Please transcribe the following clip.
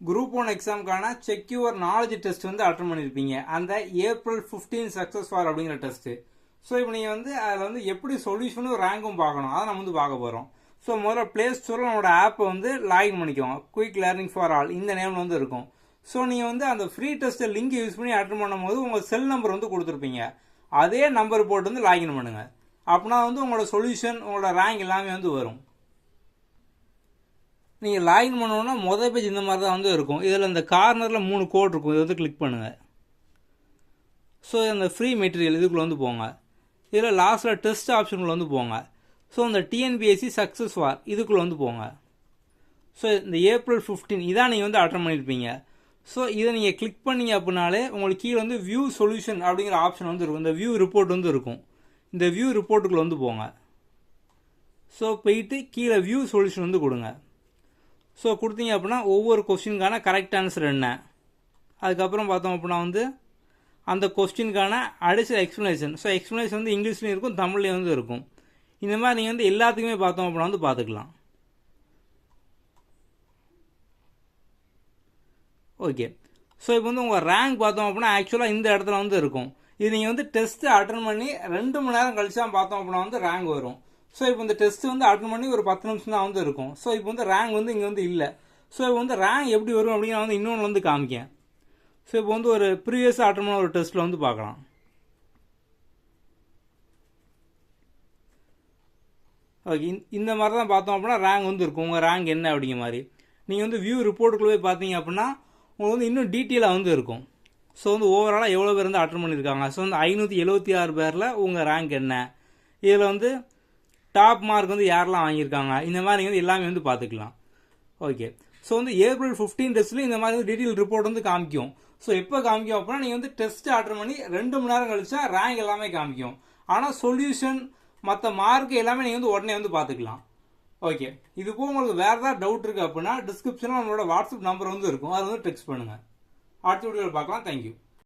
Group 1 எக்ஸாமுக்கான check your knowledge test வந்து attend பண்ணியிருப்பீங்க. அந்த April 15 சக்ஸஸ் ஃபார் அப்படிங்கிற டெஸ்ட்டு. ஸோ இப்போ நீங்கள் வந்து அதில் வந்து எப்படி சொல்யூஷனும் ரேங்கும் பார்க்கணும். அதை நம்ம வந்து பார்க்க போகிறோம். ஸோ முதல்ல ப்ளே ஸ்டோரில் நம்மளோட ஆப்பை வந்து லாகின் பண்ணிக்குவோம். குயிக் லேர்னிங் ஃபார் ஆல் இந்த நேமில் வந்து இருக்கும். ஸோ நீங்கள் வந்து அந்த ஃப்ரீ டெஸ்ட்டை லிங்க் யூஸ் பண்ணி அட்டன் பண்ணும்போது உங்கள் செல் நம்பர் வந்து கொடுத்துருப்பீங்க. அதே நம்பர் போட்டு வந்து லாகின் பண்ணுங்கள். அப்படின்னா வந்து உங்களோட சொல்யூஷன் உங்களோட ரேங்க் எல்லாமே வந்து வரும். நீங்கள் லாகின் பண்ணோன்னா மொதல் பேஜ் இந்த மாதிரி தான் வந்து இருக்கும். இதில் இந்த கார்னரில் 3 கோட் இருக்கும். இதை வந்து கிளிக் பண்ணுங்கள். ஸோ அந்த ஃப்ரீ மெட்டீரியல் இதுக்குள்ளே வந்து போங்க. இதில் லாஸ்ட்டில் டெஸ்ட் ஆப்ஷனுக்குள்ளே வந்து போங்க. ஸோ இந்த டிஎன்பிஎஸ்சி சக்ஸஸ் ஃபார் இதுக்குள்ளே வந்து போங்க. ஸோ இந்த April 15 இதான் நீங்கள் வந்து அட்டன் பண்ணியிருப்பீங்க. ஸோ இதை நீங்கள் கிளிக் பண்ணிங்க அப்படின்னாலே உங்களுக்கு கீழே வந்து வியூ சொல்யூஷன் அப்படிங்கிற ஆப்ஷன் வந்து இருக்கும். இந்த வியூ ரிப்போர்ட் வந்து இருக்கும். இந்த வியூ ரிப்போர்ட்டுக்குள்ளே வந்து போங்க. ஸோ போயிட்டு கீழே வியூ சொல்யூஷன் வந்து கொடுங்க. ஸோ கொடுத்தீங்க அப்படின்னா ஒவ்வொரு கொஸ்டினுக்கான கரெக்ட் ஆன்சர் என்ன, அதுக்கப்புறம் பார்த்தோம் அப்படின்னா வந்து அந்த கொஸ்டினுக்கான அடிஷனல் எக்ஸ்ப்ளனேஷன். ஸோ எக்ஸ்ப்ளனேஷன் வந்து இங்கிலீஷ்லேயும் இருக்கும், தமிழ்லேயும் வந்து இருக்கும். இந்த மாதிரி நீங்கள் வந்து எல்லாத்துக்குமே பார்த்தோம் அப்படின்னா வந்து பார்த்துக்கலாம். ஓகே. ஸோ இப்போ வந்து உங்கள் ரேங்க் பார்த்தோம் அப்படின்னா ஆக்சுவலாக இந்த இடத்துல வந்து இருக்கும். இது நீங்கள் வந்து டெஸ்ட்டு அட்டன் பண்ணி 2 மணி நேரம் கழிச்சு தான் பார்த்தோம் அப்படின்னா வந்து ரேங்க் வரும். ஸோ இப்போ இந்த டெஸ்ட் வந்து அட்டன் பண்ணி ஒரு 10 நிமிஷம் தான் வந்து இருக்கும். ஸோ இப்போ வந்து ரேங்க் வந்து இங்கே வந்து இல்லை. ஸோ இப்போ வந்து ரேங்க் எப்படி வரும் அப்படின்னு நான் வந்து இன்னொன்று வந்து காமிக்கேன். ஸோ இப்போ வந்து ஒரு ப்ரீவியஸாக அட்டன் பண்ண ஒரு டெஸ்ட்டில் வந்து பார்க்கலாம். ஓகே. இந்த மாதிரி தான் பார்த்தோம் அப்படின்னா ரேங்க் வந்து இருக்கும். உங்கள் ரேங்க் என்ன அப்படிங்கிற மாதிரி நீங்கள் வந்து வியூ ரிப்போர்ட்டுக்குள்ளே போய் பார்த்தீங்க அப்படின்னா உங்களுக்கு வந்து இன்னும் டீட்டெயிலாக வந்து இருக்கும். ஸோ வந்து ஓவராலாக எவ்வளோ பேர் வந்து அட்டன் பண்ணியிருக்காங்க. ஸோ வந்து 576 பேரில் உங்கள் ரேங்க் என்ன, இதில் வந்து டாப் மார்க் வந்து யாரெல்லாம் வாங்கியிருக்காங்க, இந்த மாதிரி வந்து எல்லாமே வந்து பார்த்துக்கலாம். ஓகே. ஸோ வந்து April 15 டெஸ்ட்லேயும் இந்த மாதிரி வந்து டீட்டெயில் ரிப்போர்ட் வந்து காமிக்கும். ஸோ எப்போ காமிக்கும் அப்படின்னா நீங்கள் வந்து டெஸ்ட் அட்டன் பண்ணி 2 மணி நேரம் கழிச்சா ரேங்க் எல்லாமே காமிக்கும். ஆனால் சொல்யூஷன் மற்ற மார்க் எல்லாமே நீங்கள் வந்து உடனே வந்து பார்த்துக்கலாம். ஓகே. இது போக உங்களுக்கு வேறு ஏதாவது டவுட் இருக்குது அப்படின்னா டிஸ்கிரிப்ஷனில் நம்மளோட வாட்ஸ்அப் நம்பர் வந்து இருக்கும். அதை வந்து டெக்ஸ்ட் பண்ணுங்கள். அடுத்த வீடியோவில் பார்க்கலாம். தேங்க்யூ.